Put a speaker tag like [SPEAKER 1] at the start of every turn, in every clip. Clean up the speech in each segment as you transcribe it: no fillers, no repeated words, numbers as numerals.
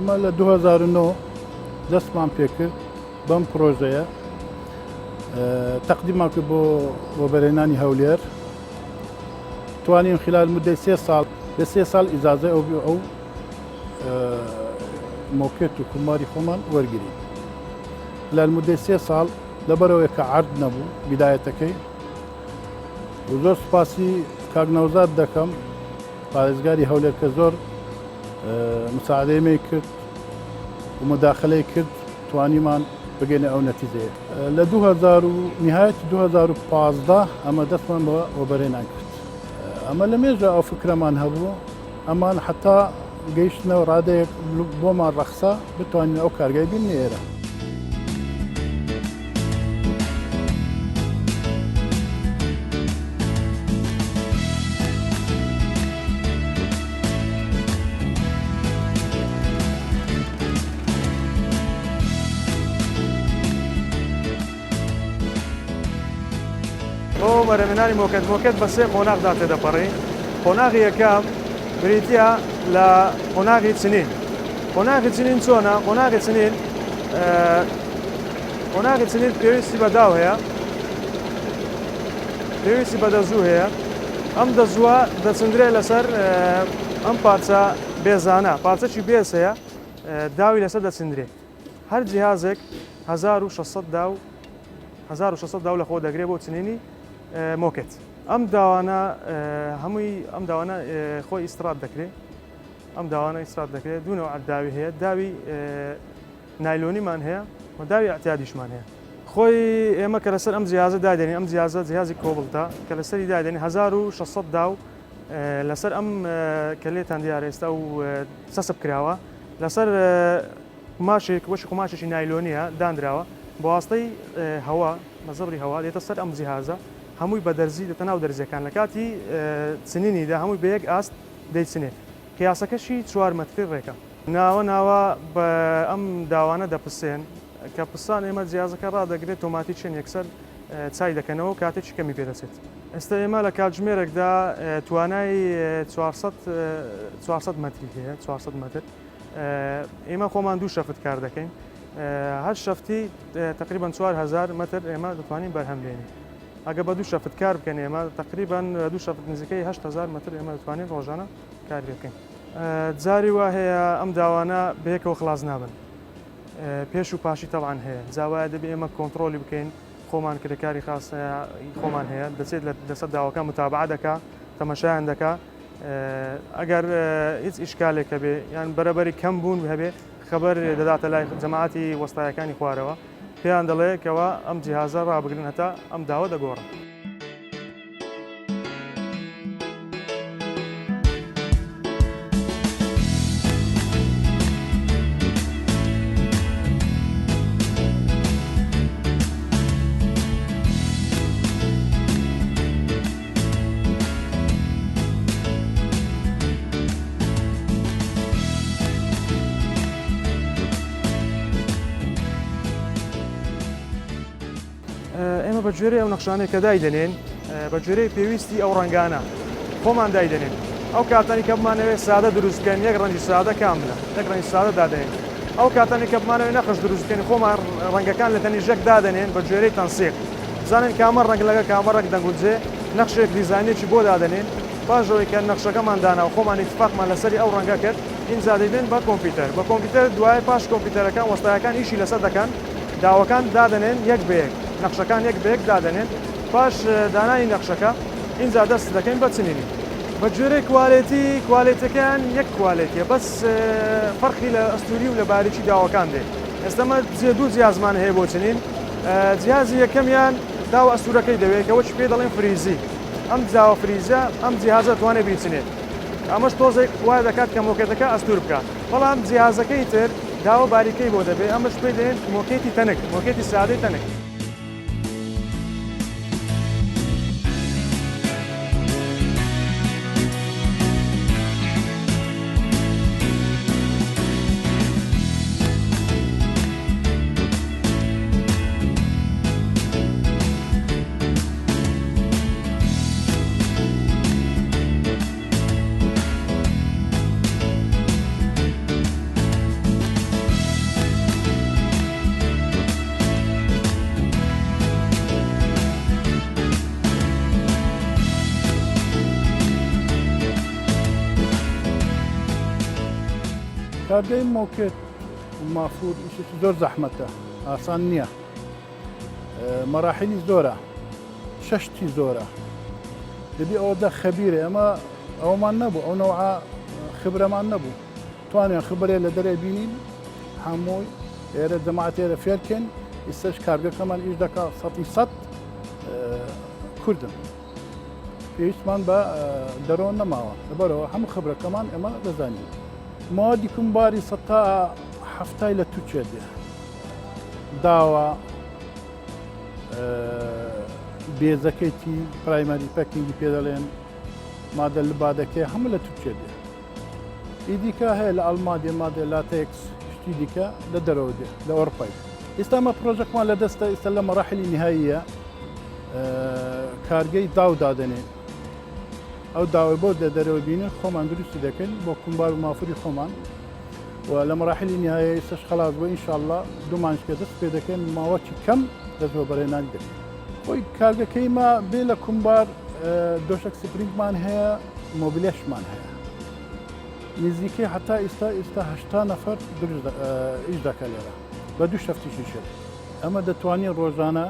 [SPEAKER 1] ئەمە لە 2009 دەستمان پێکرد بەم پرۆژەیە تەقدیمان کرد بۆ بەرهێنانی هەولێر توانین خلال مدەی 3 ساڵ لە 3 ساڵ ئیجازەی ئەو موکێت و کوماری خۆمان وەرگری لە مدەی 3 ساڵ لەبەرەوەی کە عەرض نەبوو بیدایەتەکەی زۆر سوپاسی کاک نەوزاد دەکەم پارێزگاری هەولێر کە زۆر مساعدەیەمی کرد و مداخلەی کرد توانیمان بگەینە ئەو نەتیجەیە لە 2000 نهایەت 2015 ئەمە دەستمان بۆ بەرهێنان کرد ئەمە لە مێژە ئەو فکرەمان هەبوو ئەمان حتا گەیشتنەوە ڕادەیەک بۆمان ڕەخسە بتوانین ئەو کارگای بین ئێرە
[SPEAKER 2] بۆ بەرهێنانی مۆکێت بە 3 قۆناغدا تێدەپەڕی قۆناغی یەکەم بریتە لە قۆناغی چنین قۆناغی چنین چۆنە قۆناغی چنین پێویستی بە داو هەیە پێویستی بە دەزوو هەیە ئەم دەزووە دەچندرێ لەسەر ئەم پارچە بێزانە پارچەی بێز هەیە داوی لەسەر دەچندرێ هەر جیهازێک 1600 داو لە خۆ دەگرێت بۆ چنینی مۆکێت ئەم داوانە هەمووی ئەم داوانە خۆی ئیسترات دەکرێت ئەم داوانە ئیسترات دەکرێت دوونەوە داوی هەیە داوی نایلۆنیمان هەیە و داوی ئەعتیادیشمان هەیە خۆی ئێمە کە لەسەر ئەم جیهازە دادێنین ئەم جیهازە جیهازی کۆبڵتە کە لەسەری دادێنین 1600 داو لەسەر ئەم کە لێتان دیارە ئێستا و سەسب کراوە لەسەر قماشێک وەشی قماشێکی نایلۆنیە دانراوە بۆ واستەی هەوا مەزەبری هەوا دێتە سەر ئەم جیهازە هەمووی بە دەرزی دێتە ناو دەرزیەکان لە کاتی چنینیدا هەمووی بە یەک ئاست دەیچنێ قیاسەکەشی 4 مەتری ڕێکە ناوە بە ئەم داوانە دەپسێن کە پسان ئێمە جیازەکە ڕادەگرێت تۆماتی چێن یەکسەر چای دەکەنەوە کاتێکی کەمی پێدەچێت ئێستا ئێمە لە کاتژمێرێکدا توانای 400 مەتری هەیە 400 مەتر ئێمە خۆمان 2 شەفت کار دەکەین هەر شەفتی تقریبا 4000 مەتر ئێمە دەتوانین بەرهەم لێنین ئەگە بە 2 شەفت کار بکەن ئێمە تقریبا 2 شەفت نزیکەی 8000 مەتر ئێمە دەتوانین ڕۆژانە کار بکەین جاری وا هەیە ئەم داوانە بەیەکەوە خلاص نابن پێش و پاشی تەوان هەیە جاوایە دەبێ ئێمە کۆنتترۆلی بکەین خۆمان کرێکاری خاص خۆمان هەیە دەچێت لەسەر داواکە متابعە دەکا تەمەشایان دەکا ئەگەر هیچ ئیشکالێکە بێ یان بەرەبەری کەم بوون هەبێ خەبەر دەداتە لای جەماعەتی وەستایەکانی خوارەوە پێیان دەڵێکەوە ئەم جیهازە ڕابگرن هەتا ئەم داوە دەگۆڕن. ئێمە بە گوێرەی ئەو نەخشانەیە کە دایدەنێن بە گوێرەی پێویستی ئەو ڕەنگانە خۆمان دایدەنێن ئەو کاتانی کە بمانەوێت سادە دروستکەن یەک ڕەنگی سادە کاملە یەک ڕەنگی سادە دادەنێن ئەو کاتانی کە بمانەوێت نەخش دروستکەن خۆمان ڕەنگەکان لە تەنی ژەک دادەنێن بە گوێرەی تەنسیق بزانین کامە ڕەنگ لەگە کامە ڕەنگ دەنگوجێ نەخشێک دیزاینێکی بۆ دادەنێن پاشەوەی کە نەخشەکەمان دانا و خۆمان ئیتفاقمان لەسەری ئەو ڕەنگە کرد ئینجا دەیدێن بە کۆمپیوتەر دوای پاش کۆمپیوتەرەکان وەستایەکان ئیشی لەسەر دەکەن داوەکان دادەنێن یەک بە یەک نەخشەکان یەک بە یەک دادەنێن پاش دانانی نەخشەکە اینجا دەست دەکەین بە چنینی بە گوێرەی کوالێتەکەیان یەک کوالێتیە بەس فەرقی لە ئەستوری و لە باریکی داوەکان دێ ئێستەمە دوو جیازمان هەیە بۆ چنین جیازی یەکەمیان داوە ئەستورەکەی دەوێت کە وەچ پێ دەڵێن فریزی ئەم جاوە فریزە ئەم جیهازە توانێت بیچنێت ئەمەش تۆزێک وای دەکات کە مۆکێتەکە ئەستور بکات بەڵام جیهازەکەی تر داوە باریکەی بۆ دەبێت ئەمەش پێ دێن مۆکێتی تەنک مۆکێتی سادەی تەنک
[SPEAKER 1] کارگەی موکێت و مافور ئیشێکی زۆر زەحمەتە، ئاسان نییە. مەراحلی زۆرە، شەشتی زۆرە. دەبی ئەوەدا خەبیرە، ئەمە ئەومان نەبوو، ئەو نەوعە خبرەمان نەبوو. توانیان خبرێ لە دەرێ بینین هەمووی ئێرە جەماعەت ئێرە فێرکەن، ئێستاش کارگەکەمان ئیش دەکا 100% کوردن. پێویستمان بە دەرەوە نەماوە، لەبەرەوە هەموو خبرەکەمان ئێمە دەزانین. ماوەدی کومباری سەتا هەفتای لە تووچێ دێ داوە بێزەکەیتی پرایمەری پەکینگی پێ دەڵێن، مادە لە بادەکەی هەموو لە تووچێ دێ. ئیدیکە هەیە لە ئەڵمادێ مادە لاتێکس شتی دیکە لە دەرەوە دێ لە ئۆرپای. ئێستا ئەمە پرۆژەکمان لە دەستە، ئێستا لە مەراحلی نهاییە کارگەی داو دادنێ. ئەو داوای بۆ دەرەوە بینن خۆمان دروستی دەکەن بۆ کومبار و مافوری خۆمان و لە مەراحلی نهایە ئێستاش خەلاص بۆ ئینشاءڵڵا دوو مانچکە دەست پێ دەکەن ماوەکی کەم دەست بۆ بەرهێنانی دەکەن. خۆی کارگەکەیمە بێ لە کومبار دۆشک سپرینگمان هەیە، مۆبیلێشمان هەیە. نزیکەی حتا ئێستا 80 نەفەر ئیش دەکە لێرە بە دوو شەفتیشی شێت. ئەمە دەتوانین ڕۆژانە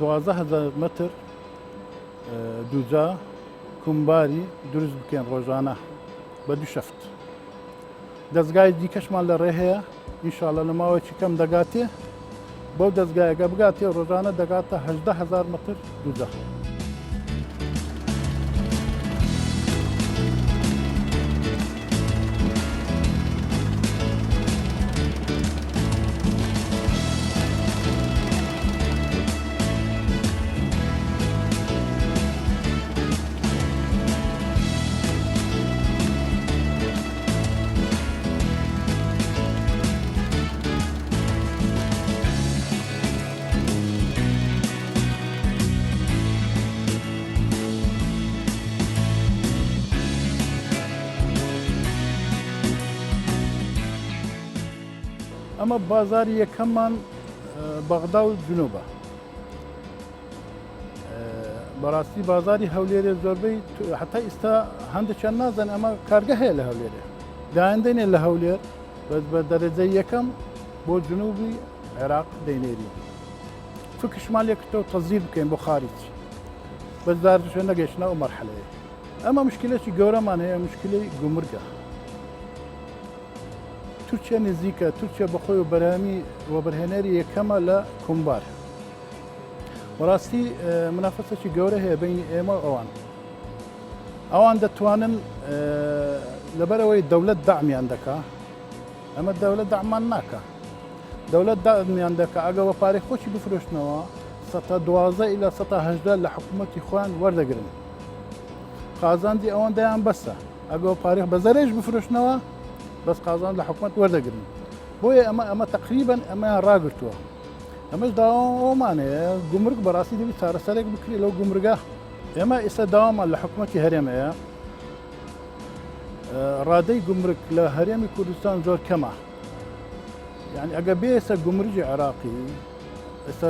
[SPEAKER 1] 12,000 متر دووجا کومباری دروست بکەین ڕۆژانە بە دوو شەفت. دەستگای دیکەشمان لە ڕێ هەیە، ئینشاءڵڵا لە ماوەیەکی کەم دەگاتێ. بەو دەستگایەکە بگاتێ ڕۆژانە دەگاتە 18,000 متر دووجا. ئەمە بازاری یەکەممان بەغدا و جنوبە. بەڕاستی بازاری هەولێرێ زۆربەی حتا ئێستا هەندێکیان نازان ئەمە کارگە هەیە لە هەولێرێ. دایاندێنێ لە هەولێر بە دەرەجەی یەکەم بۆ جنوبی عێراق دەینێری. فکرشمان لێکردەوە تەزیر بکەین بۆ خارج. بەس دارشە نەگەیشتنە ئەو مەرحەلەیە. ئەمە مشکلێکی گەورەمان هەیە، مشکلەی گومرگە. تورکیا نزیکە، تورکیا بەخۆی و بەرهەمی وەبەرهێنەری یەکەمە لە کومبار. بەڕاستی منافەسێکی گەورە هەیە بینی ئێمە و ئەوان. ئەوان دەتوانن لەبەرەوەی دەوڵەت داعمیان دەکا، ئەمە دەوڵەت داعمان ناکە. دەوڵەت داعمیان دەکا ئەگە بە پارەی خۆشی بفرۆشتنەوە 12 إلى 18 لە حکوومەتی خۆیان وەردەگرن. قازاندی ئەوان دەیان بەسە، ئەگە بە پارەی بەزەرێش بفرۆشتنەوە بەس قازان لە حکوومەت وەردەگرن. بۆیە ئەمە تقریباً ئەمەیان ڕاگرتووە. ئەمەش داوامانەیە گومرگ بەڕاستی دەبی چارەسەرێک بکری لەو گومرگە. ئێمە ئێستا داوامان لە حکوومەتی هەرێمەیە. ڕادەی گومرگ لە هەرێمی کوردستان زۆر کەمە. یعنی ئەگە بێ ئێستا گومرگی عێراقی ئێستا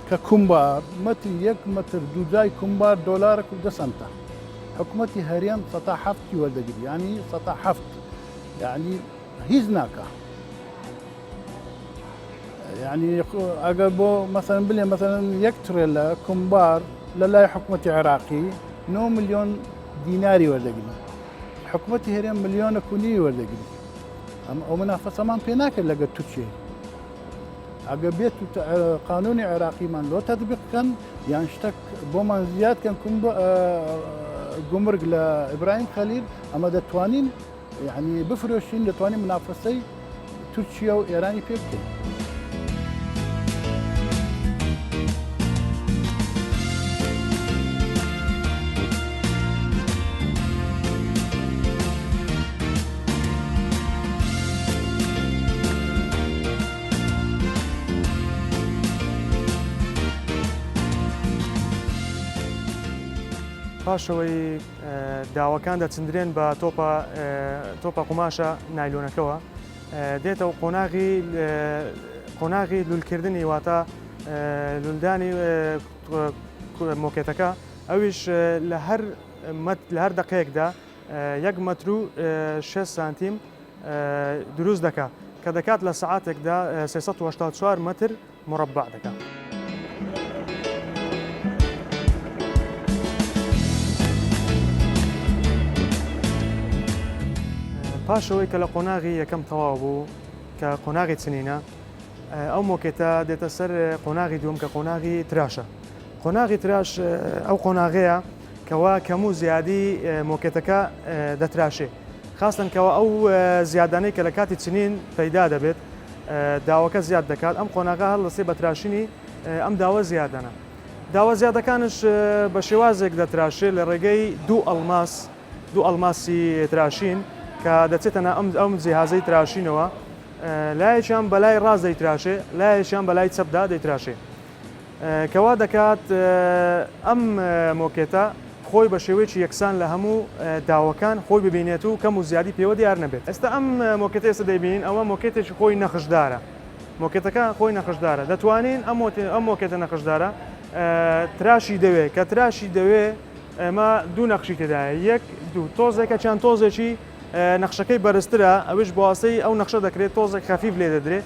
[SPEAKER 1] کە کومبار مەتر 1 متر دووجای کومبار $10 سنتە. حکوومەتی هەرێم 7 وەردەگری، یعنی 7 يعني هیچ ناکە. يعني ئەگەر بۆ مثلا بڵێ مثلا 1 ترێلە کومبار لە لای حکوومەتی عێراقی 9 ملیۆن دیناری وەردەگری، حکوومەتی هەرێم 1.5 ملیۆن وەردەگری. ئەو منافەسەمان پێ ناکرد لەگەر تووچێ. ئەگە بێت قانونی عێراقیمان لۆ تەطبیق بکەن یان شتێک بۆمان زیادکەن گومرگ لە ئیبراهیم خەلیل، ئەمە دەتوانین يعني بفرۆشین، دەتوانین منافەسەی تورکیا و ئێرانی پێ بکەین.
[SPEAKER 2] پاشەوەی داواکان دەچندرێن بە تۆپە قوماشە نایلۆنەکەەوە دێتەوە قۆناغی لولکردنی واتە لولدانی مۆکێتەکە، ئەویش لە هەر دقەیەکدا 1 متر و 6 سانتیم دروست دەکات کە دەکات لە سعاتێکدا 384 متر مربع دەکات. پاشەوەی کە لە قۆناغی یەکەم تەواو بوو کە قۆناغی چنینە، ئەو مۆکێتە دێتە سەر قۆناغی دووەم کە قۆناغی تراشە. قۆناغی تراش ئەو قۆناغەیە کەوا کەم و زیادی مۆکێتەکە دەتراشێ، خاستن کەەوە ئەو زیادانەی کە لە کاتی چنین پەیدا دەبێت داوەکە زیاد دەکات. ئەم قۆناغا هەڵ لەسێ بە تراشینی ئەم داوە زیادانە. داوە زیادەکانش بە شێوازێک دەتراشێت لە ڕێگەی دوو ئەڵماسی تراشین کە دەچێتەنە ئەم جیهازەی تراشینەوە، لایەکیان بەلای ڕاست دەیتراشێ، لایەکیان بەلای چەپدا دەیتراشێ، کەوا دەکات ئەم مۆکێتە خۆی بە شێوەیەکی یەکسان لە هەموو داوەکان خۆی ببینێت و کەم و زیادی پێوە دیار نەبێت. ئێستا ئەم مۆکێتە ئێستا دەبینین ئەوە مۆکێتێکی خۆی نەخشدارە، مۆکێتەکە خۆی نەخشدارە. دەتوانین ئەم مۆکێتە نەخشدارە تراشی دەوێت کە تراشی دەوێت ئەمە دوو نەخشی تێدایە، یەک دوو تۆزێکە چیان تۆزێکی نەخشەکەی بەرزترە، ئەوش بۆاستەی ئەو نەخشە دەکرێت تۆزێک خەفیف لێ دەدرێت،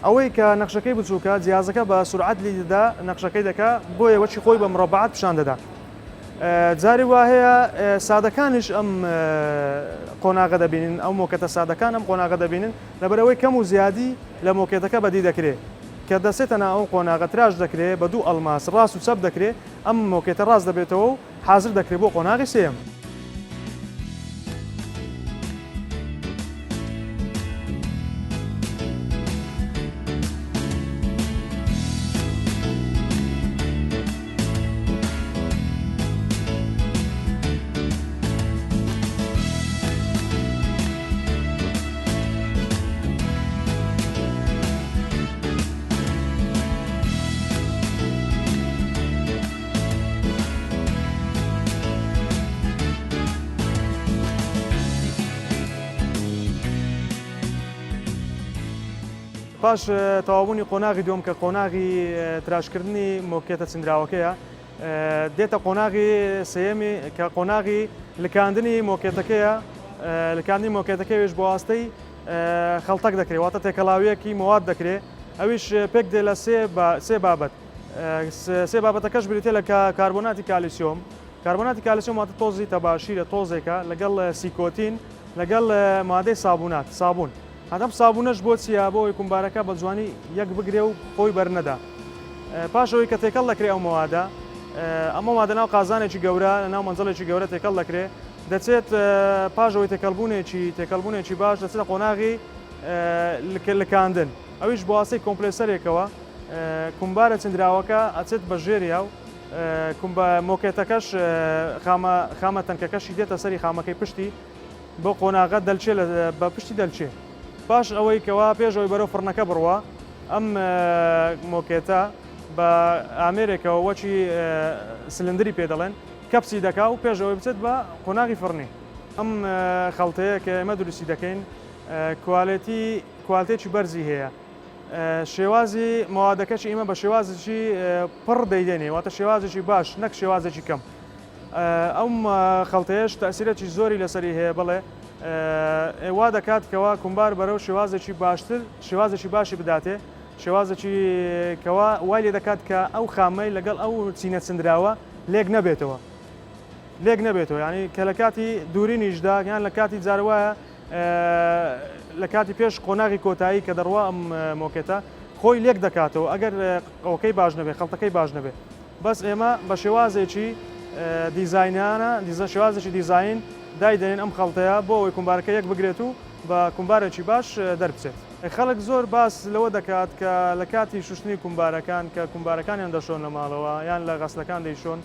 [SPEAKER 2] ئەوەی کە نەخشەکەی بچووکە جیازەکە بە سورعەت لیدا نەخشەکەی دەکا بۆیە وەچی خۆی بە مربعات پیشان دەدا. جاری وا هەیە سادەکانش ئەم قۆناغە دەبینن، ئەو مۆکێتە سادەکان ئەم قۆناغە دەبینن لەبەرەوەی کەم و زیادی لە مۆکێتەکە بەدی دەکرێت کە دەسێتەنا ئەو قۆناغە تراش دەکرێت بە دوو ئەڵماس ڕاست و چەپ دەکرێت، ئەم مۆکێتە ڕاست دەبێتەوە و حازر دەکرێت بۆ قۆناغی سێم. پاش تەواوبوونی قۆناغی دووەم کە قۆناغی تراشکردنی مۆکێتە چندراوەکەیە، دێتە قۆناغی سێیەمی کە قۆناغی لکاندنی مۆکێتەکەیە. لکاندنی مۆکێتەکەویش بۆ واستەی خەڵتەک دەکرێت، واتە تێکەڵاویەکی مواد دەکرێت، ئەویش پێک دێ لە سێ بابەت. سێ بابەتەکەش بریتێ لە کاربۆناتی کالیسیۆم. کاربۆناتی کالیسیۆم واتە تۆزی تەباشیرە، تۆزێکە لەگەڵ سیکۆتین لەگەڵ مادەی سابوون. هەتەم سابوونەش بۆ چیە؟ بۆ ئەوەی کومبارەکە بە جوانی یەک بگرێ و خۆی بەرنەدا. پاشەوەی کە تێکەڵ دەکرێت ئەو مەوادە، ئەمە مادە ناو قازانێکی گەورە لە ناو مەنزەڵێکی گەورە تێکەڵ دەکرێت، دەچێت پاشەوەی تێکەڵبوونێکی باش دەچێتە قۆناغی لکاندن. ئەویش بۆ واستەی کۆمپلێسەرێکەوە کومبارە چندراوەکە ئەچێت بە ژێریا و مۆکێتەکەش خامە تەنکەکەشی دێتە سەری خامەکەی پشتی بۆ قۆناغە دەلچێت بە پشتی دەلچێت. پاش ئەوەی کەوا پێشەوەی بەرەو فڕنەکە بڕوە، ئەم مۆکێتە بە ئامێرێکەوە وەچی سلندری پێ دەڵێن کەپسی دەکا و پێشەوەی بچێت بە قۆناغی فڕنی. ئەم خەڵتەیە کە ئێمە دروستی دەکەین کوالتێکی بەرزی هەیە، شێوازی مەوادەکەشی ئێمە بە شێوازێکی پڕ دەیدێنێ، واتە شێوازێکی باش نەک شێوازێکی کەم. ئەم خەڵتەیەش تەسیرێکی زۆری لەسەری هەیە، بڵێ وا دەکات کەوا کومبار بەرەو شێوازێکی باشتر شێوازێکی باشی بداتێ، شێوازێکی کەوا وای لێ دەکات کە ئەو خامەی لەگەڵ ئەو چینە چندراوە لێک نەبێتەوە، ینی کە لە کاتی دوورینیشدا یان لە کاتی جاروایە لە کاتی پێش قۆناغی کۆتایی کە دەڕوا ئەم مۆکێتە خۆی لێک دەکاتەوە ئەگەر ئەوکەی باش نەبێت، خەڵتەکەی باش نەبێت. بەس ئێمە بە شێوازێکی دیزاینانە شێوازێکی دیزاین دایدێنین ئەم خەڵتەیە بۆ ئەوەی کومبارەکە یەک بگرێت و بە کومبارێکی باش دەربچێت. خەڵک زۆر باس لەوە دەکات کە لە کاتی شوشتنی کومبارەکان کە کومبارەکانیان دەشۆن لە ماڵەوە یان لە غەسلەکان دەیشۆن،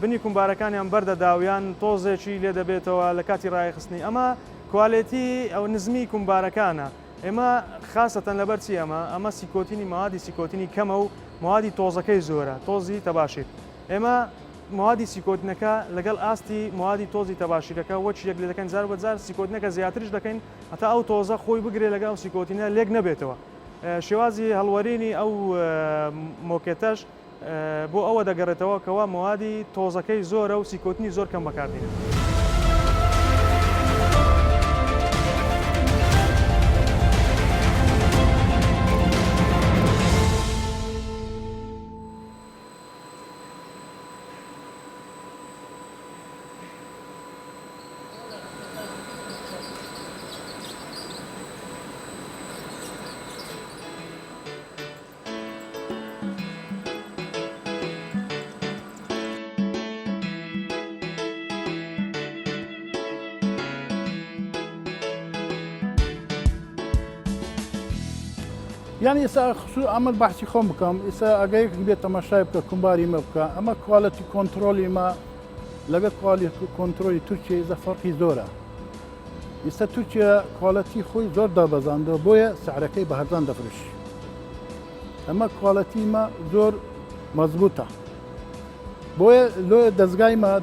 [SPEAKER 2] بنی کومبارەکانیان بەردەداویان تۆزێکی لێ دەبێتەوە لە کاتی ڕایخستنی. ئەمە کوالێتی ئەو نزمی کومبارەکانە. ئێمە خاستەن لەبەر چی ئەمە سیکۆتینی مەوادی سیکۆتینی کەمە و مەوادی تۆزەکەی زۆرە، تۆزی تەباشیر. ئێمە مەوادی سیکۆتنەکە لەگەڵ ئاستی مەوادی تۆزی تەباشیرەکە وەچی یەک لێ دەکەن جار بەجار سیکۆتنەکە زیاترش دەکەین هەتا ئەو تۆزە خۆی بگرێ لەگەڵ سیکۆتینە لێک نەبێتەوە. شێوازی هەڵوەرینی ئەو مۆکێتەش بۆ ئەوە دەگەڕێتەوە کەوا مەوادی تۆزەکەی زۆرە و سیکۆتنی زۆر کەم بەکاردێنێت.
[SPEAKER 1] یعنی ئێستا خصوص ئەمە بەحسی خۆم بکەم ئێستا ئەگەیەک بێت تەماشای بکە کومباری مە بکە ئەمە کوالەتی کۆنتترۆلی مە لەگە کۆنتترۆلی تورکیا ئێزە فەرقی زۆرە ئێستا تورکیا کوالەتی خۆی زۆر دابەزاندەوە بۆیە سعرەکەی بە هەرزان دەفرش ئەمە کوالەتیمە زۆر مەزبوطە بۆیە لۆ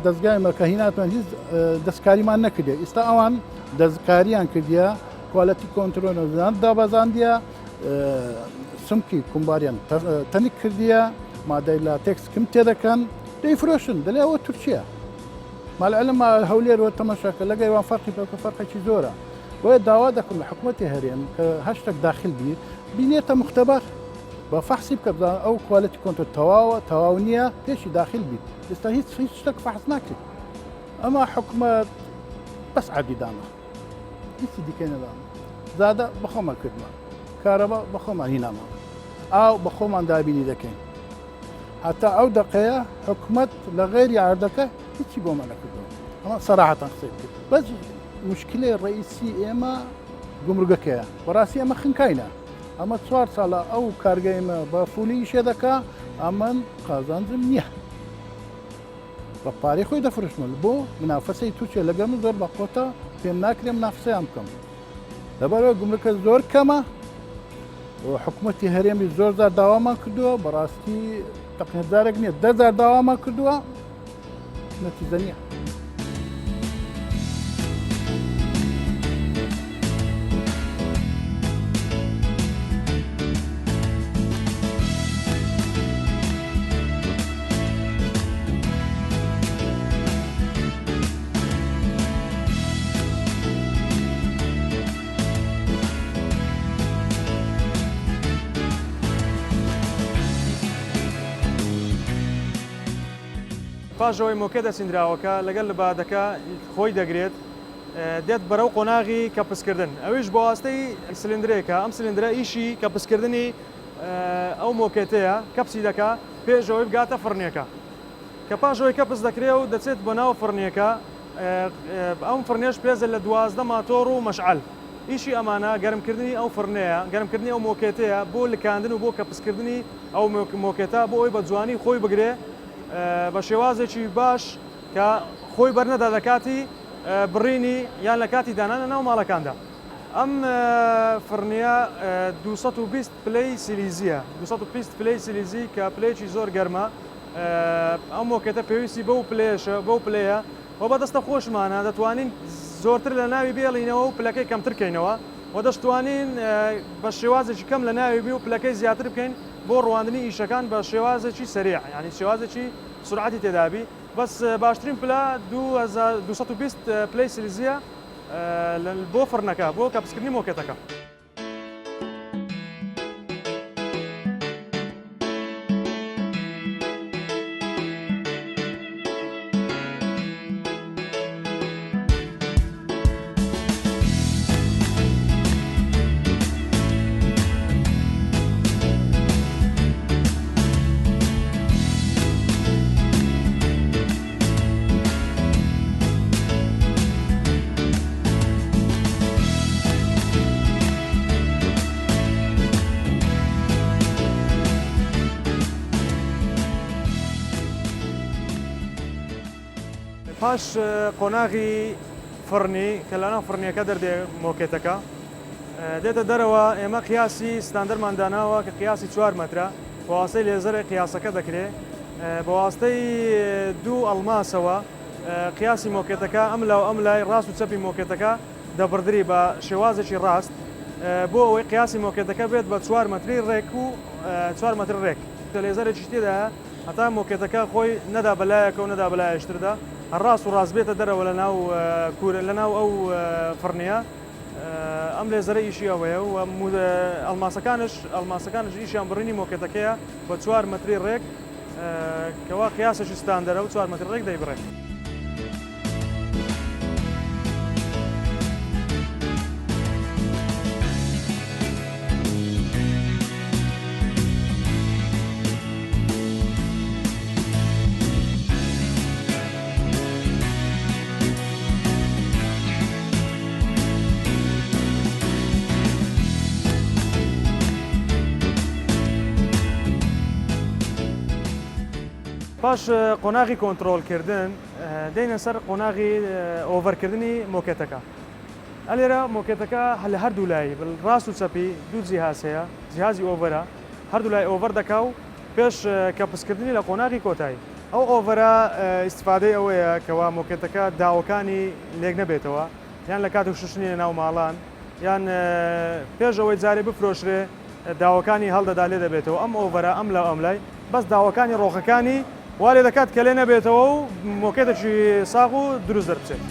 [SPEAKER 1] دەستگایمە کە هیناتوان هیچ دەستکاریمان نەکردێ ئێستا ئەوان دەستکاریان کردیە کوالەتی کۆنتترۆلزان دابەزاندیە سمکی کومباریان تەنیک کردیە مادەی لاتێکس کم تێدەکەن دەیفرۆشن دەڵێ ئەوە تورکیا مالعلم هەولێرەوە تەماشاکە لەگەیوان فەرقی بکە فەرقێکی زۆرە بۆیە داوا دەکەم لە حکوومەتی هەرێم کە هەشتێک داخل بی بینێتە مختبەر بە فەحسی بکە بزان ئەو کوالەتی کۆنتترۆل تەواوە تەواو نییە پێشی داخل بیت ئێستا هیچ شتێک فەحس ناکرد ئەمە حکوومەت بەس عەدیدانە هیچی دیکەی نەدانە زادە بەخۆمان کردمە کارەبا بەخۆمان هینامە ئاو بەخۆمان دابینی دەکەین هەتا ئەو دقەیە حکوومەت لە غێری عەردەکە هیچی بۆمە نەکردەوە ئەمە سەراحەتەن قسەی کرد بەس مشکلەی ڕئیسی ئێمە گومرگەکەیە بەڕاستی ئەمە خنکاینە ئەمە 4 ساڵە ئەو کارگەیمە بە فولی ئیشێ دەکا ئەمەن قازانجم نییە بە پارەی خۆی دەفرشمە بۆ منافەسەی تووچێ لەگەم زۆر بە قۆتە پێم ناکرێ منافسەیان بکەم لەبەرەوە گومرگەکە زۆر کەمە حکوومەتی هەرێمی زۆر زار داوامان کردووە بەڕاستی تەقنێتدارێک نییە 10,000 داوامان کردووە نەتیجە نییە
[SPEAKER 2] پاشەوەی مۆکە دەسیندراوەکە لەگەل لە بادەکە خۆی دەگرێت دێت بەرەو قۆناغی کەپسکردن ئەویش بۆ واستەی سلندرێکە ئەم سلندرە ئیشی کەپسکردنی ئەو مۆکێتەیە کەپسی دەکا پێشەوەی بگاتە فڕنیەکە کە پاشەوەی کەپس دەکرێت و دەچێت بۆ ناو فڕنیەکە ئەم فڕنێش پێزە لە 12 ماتۆڕ و مەشعەل ئیشی ئەمانە گەرمکردنی ئەو فڕنەیە گەرمکردنی ئەو مۆکێتەیە بۆ لکاندن و بۆ کەپسکردنی ئەو مۆکێتە بۆ ئەوی بە جوانی خۆی بگرێ بە شێوازێکی باش کە خۆی بەرنەدا لە کاتی بڕینی یان لە کاتی دانانە ناو ماڵەکاندا ئەم فڕنیە 220 پلەی سیلیزیە 220 پلەی سیلیزی کە پلەیەکی زۆر گەرمە ئەم مۆکێتە پێویستی بەو پلێشە بەو پلەیە و بەدەستە خۆشمانە دەتوانین زۆرتر لە ناوی بێڵینەوە و پلەکەی کەمتر بکەینەوە و دەشتوانین بە شێوازێکی کەم لە ناوی بی و پلەکەی زیاتر بکەین بۆ ڕواندنی ئیشەکان بە شێوازێکی سریع ینی شێوازێکی سرعتی تێدابی بەس باشترین پلا 220 پلەی سیلیزیە بۆ فڕنەکە بۆ کەپسکردنی مۆکێتەکە. پاش قۆناغی فڕنی کە لەناو فڕنیەکە دەردێ مۆکێتەکە دێتە دەرەوە ئێمە قیاسی ستاندەرمان داناوە کە قیاسی 4 مەترە بە واستەی لێزەرە قیاسەکە دەکرێت بە واستەی 2 ئەڵماسەوە قیاسی مۆکێتەکە ئەم لاو ئەم لای ڕاست و چەپی مۆکێتەکە دەبردری بە شێوازێکی ڕاست بۆ ئەوەی قیاسی مۆکێتەکە بێت بە 4 مەتری ڕێک و 4 مەتر ڕێک کە لێزەرێکی تێدا هەتا مۆکێتەکە خۆی نەدا بەلایەکە و نەدا بەلایەشتردا هەڕاست و ڕاست بێتە دەرەوە لەناو ئەو فڕنیە ئەم لێزەرە ئیشی ئەوەیە و ئەڵماسەکانش ئیشیان بڕینی مۆکێتەکەیە بە 4 مەتری ڕێک کەوا قیاسێکی ستاندەرە و 4 مەتر ڕێک دەیبڕێت. پاش قۆناغی کۆنتترۆلکردن دێنە سەر قۆناغی ئۆڤەرکردنی مۆکێتەکە. ئەلێرە مۆکێتەکە لە هەردوو لای ڕاست و چەپی دوو جیهاز هەیە، جیهازی ئۆڤەرە هەردوو لای ئۆڤەر دەکا و پێش کەپسکردنی لە قۆناغی کۆتایی. ئەو ئۆڤەرە ئیسفادەی ئەوەیە کەوا مۆکێتەکە داوەکانی لێک نەبێتەوە، یان لە کاتی شوشتنی لە ناو ماڵان یان پێش ئەوەی جارێ بفرۆشرێ داوەکانی هەڵدەدا لێ دەبێتەوە. ئەم ئۆڤەرە ئەم لە ئەم لای بەس داوەکانی ڕۆخەکانی وا لێ دەکات کە لێ نەبێتەوە و مۆکێتێکی ساغ و دروست دەربچێت.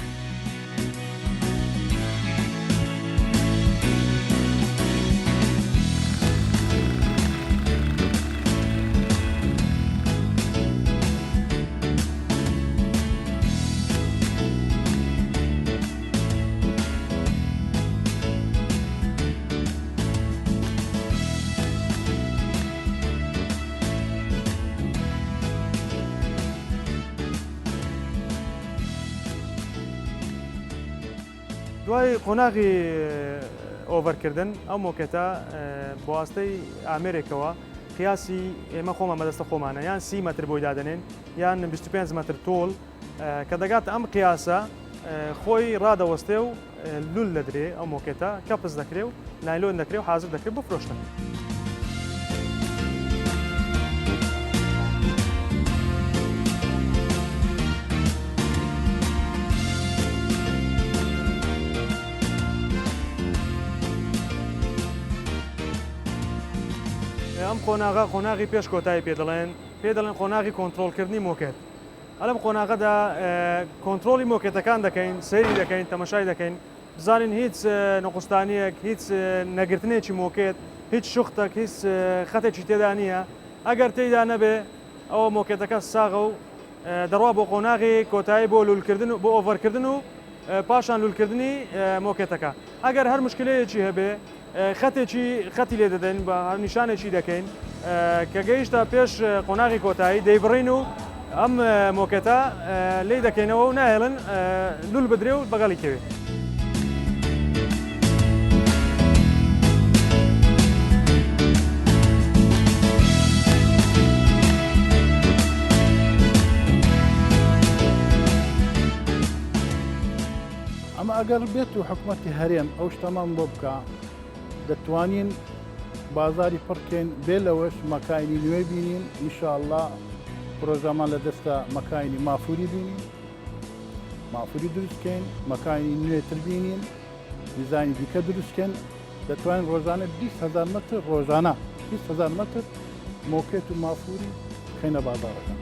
[SPEAKER 2] دوای قۆناغی ئۆڤەرکردن ئەو مۆکێتە بۆ واستەی ئامێرێکەوە قیاسی ئێمە خۆمان بەدەستە خۆمانە یان 30 مەتر بۆی دادنێن یان 25 مەتر تۆڵ کە دەگاتە ئەم قیاسە خۆی ڕادەوەستێ و لول لەدرێ ئەو مۆکێتە کەپس دەکرێ و نایلۆن دەکرێ و حازر دەکرێت بۆ فرۆشتن. ئەم قۆناغی پێش کۆتایی پێ دەڵێن قۆناغی کۆنتترۆلکردنی مۆکێت. ئەلم قۆناغەدا کۆنتترۆلی مۆکێتەکان دەکەین، سەیری دەکەین، تەمەشای دەکەین، بزانین هیچ نەقستانیەک، هیچ نەگرتنێکی مۆکێت، هیچ شوختێک، هیچ خەتێکی تێدا نییە. ئەگەر تێیدا نەبێ ئەوە مۆکێتەکە ساغە و دەڕوا بۆ قۆناغی کۆتایی بۆ لولکردن و بۆ ئۆڤەرکردن و پاشان لولکردنی مۆکێتەکە. ئەگەر هەر مشکلەیەکی هەبێ خەتی لێ دەدەین بە هەر نیشانێکی دەکەین کە گەیشتە پێش قۆناغی کۆتایی دەیبڕین و ئەم مۆکێتە لێ دەکەینەوە و نایڵن لول بدرێ و بەگەڵی کەوێت.
[SPEAKER 1] ئەمە ئەگەر بێت و حکوومەتی هەرێم ئەو شتەمان بۆ بکە دەتوانین بازاری پڕکەین بێ لەوەش مەکانی نوێ بینین ئینشاءالله پرۆژەمان لە دەستە مەکانی مافوری بینین مافوری دروستکەین مەکانی نوێتر بینین دیزانی دیکە دروستکەن دەتوانین ڕۆژانە 20,000 متر ڕۆژانە 20,000 متر مۆکێت و مافوری خەینە بازارەکە.